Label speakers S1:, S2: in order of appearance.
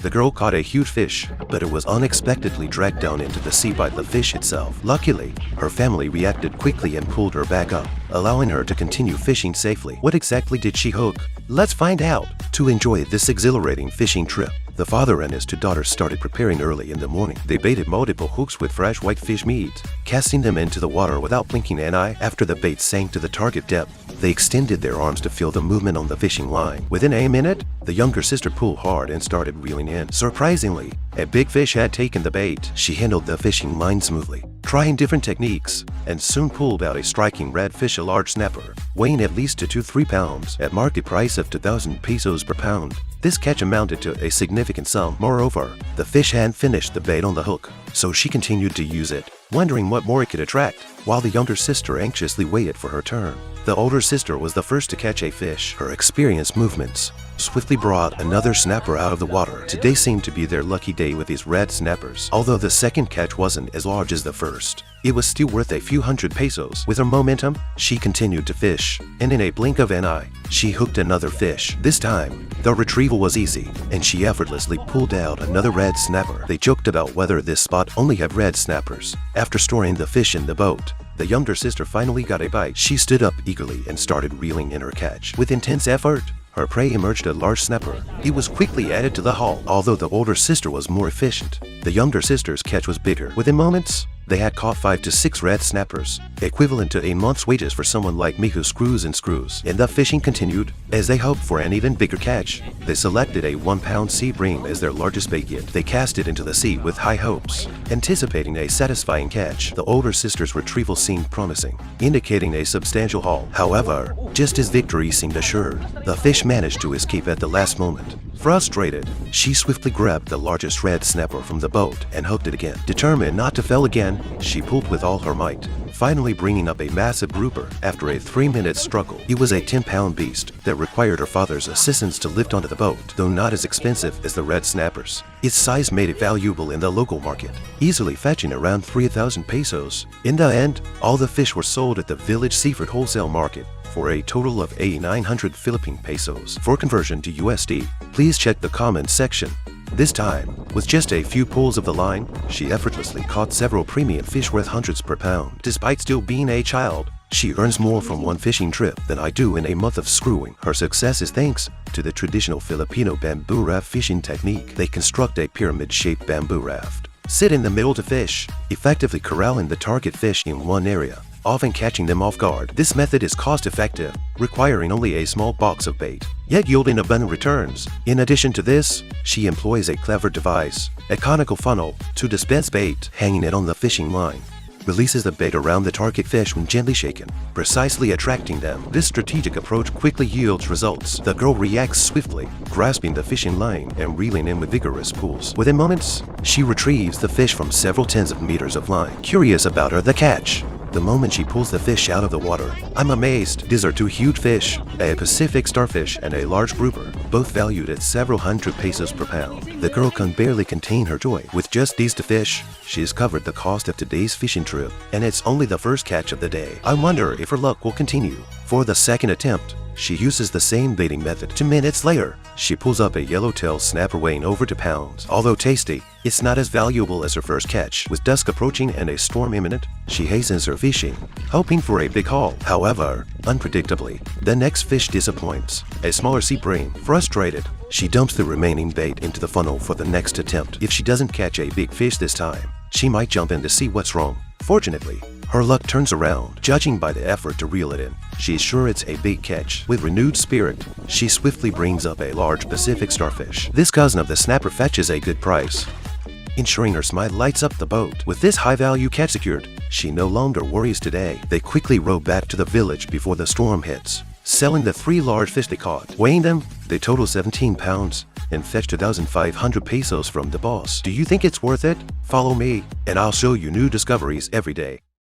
S1: The girl caught a huge fish, but it was unexpectedly dragged down into the sea by the fish itself. Luckily, her family reacted quickly and pulled her back up, allowing her to continue fishing safely. What exactly did she hook? Let's find out! To enjoy this exhilarating fishing trip, the father and his two daughters started preparing early in the morning. They baited multiple hooks with fresh white fish meat, casting them into the water without blinking an eye. After the bait sank to the target depth, they extended their arms to feel the movement on the fishing line. Within a minute, the younger sister pulled hard and started reeling in. Surprisingly, a big fish had taken the bait. She handled the fishing line smoothly, trying different techniques, and soon pulled out a striking redfish, a large snapper, weighing at least 2-3 pounds, at market price of 2,000 pesos per pound. This catch amounted to a significant sum. Moreover, the fish hadn't finished the bait on the hook, so she continued to use it, wondering what more it could attract, while the younger sister anxiously waited for her turn. The older sister was the first to catch a fish. Her experienced movements swiftly brought another snapper out of the water. Today seemed to be their lucky day with these red snappers. Although the second catch wasn't as large as the first, it was still worth a few hundred pesos. With her momentum, she continued to fish, and in a blink of an eye, she hooked another fish. This time, the retrieval was easy, and she effortlessly pulled out another red snapper. They joked about whether this spot only had red snappers. After storing the fish in the boat, the younger sister finally got a bite. She stood up eagerly and started reeling in her catch. With intense effort, her prey emerged a large snapper. It was quickly added to the haul. Although the older sister was more efficient, the younger sister's catch was bigger. Within moments, they had caught 5 to 6 red snappers, equivalent to a month's wages for someone like me who screws and screws. And the fishing continued. As they hoped for an even bigger catch, they selected a 1-pound sea bream as their largest bait yet. They cast it into the sea with high hopes, anticipating a satisfying catch. The older sister's retrieval seemed promising, indicating a substantial haul. However, just as victory seemed assured, the fish managed to escape at the last moment. Frustrated, she swiftly grabbed the largest red snapper from the boat and hooked it again. Determined not to fail again, she pulled with all her might, finally bringing up a massive grouper. After a 3-minute struggle, it was a 10-pound beast that required her father's assistance to lift onto the boat, though not as expensive as the red snappers. Its size made it valuable in the local market, easily fetching around 3,000 pesos. In the end, all the fish were sold at the village seafood wholesale market for a total of 8,900 Philippine pesos. For conversion to USD, please check the comments section. This time, with just a few pulls of the line, she effortlessly caught several premium fish worth hundreds per pound. Despite still being a child, she earns more from one fishing trip than I do in a month of screwing. Her success is thanks to the traditional Filipino bamboo raft fishing technique. They construct a pyramid-shaped bamboo raft, sit in the middle to fish, effectively corralling the target fish in one area, often catching them off guard. This method is cost-effective, requiring only a small box of bait, yet yielding abundant returns. In addition to this, she employs a clever device, a conical funnel, to dispense bait. Hanging it on the fishing line releases the bait around the target fish when gently shaken, precisely attracting them. This strategic approach quickly yields results. The girl reacts swiftly, grasping the fishing line and reeling in with vigorous pulls. Within moments, she retrieves the fish from several tens of meters of line. Curious about the catch. The moment she pulls the fish out of the water, I'm amazed. These are 2 huge fish, a Pacific starfish and a large grouper, both valued at several hundred pesos per pound. The girl can barely contain her joy. With just these 2 fish, she has covered the cost of today's fishing trip, and it's only the first catch of the day. I wonder if her luck will continue. For the second attempt, she uses the same baiting method. 2 minutes later, she pulls up a yellowtail snapper weighing over 2 pounds. Although tasty, it's not as valuable as her first catch. With dusk approaching and a storm imminent, she hastens her fishing, hoping for a big haul. However, unpredictably, the next fish disappoints, a smaller sea bream. Frustrated, she dumps the remaining bait into the funnel for the next attempt. If she doesn't catch a big fish this time, she might jump in to see what's wrong. Fortunately, her luck turns around. Judging by the effort to reel it in, she is sure it's a big catch. With renewed spirit, she swiftly brings up a large Pacific starfish. This cousin of the snapper fetches a good price, ensuring her smile lights up the boat. With this high-value catch secured, she no longer worries today. They quickly row back to the village before the storm hits, selling the 3 large fish they caught. Weighing them, they total 17 pounds and fetch 2,500 pesos from the boss. Do you think it's worth it? Follow me, and I'll show you new discoveries every day.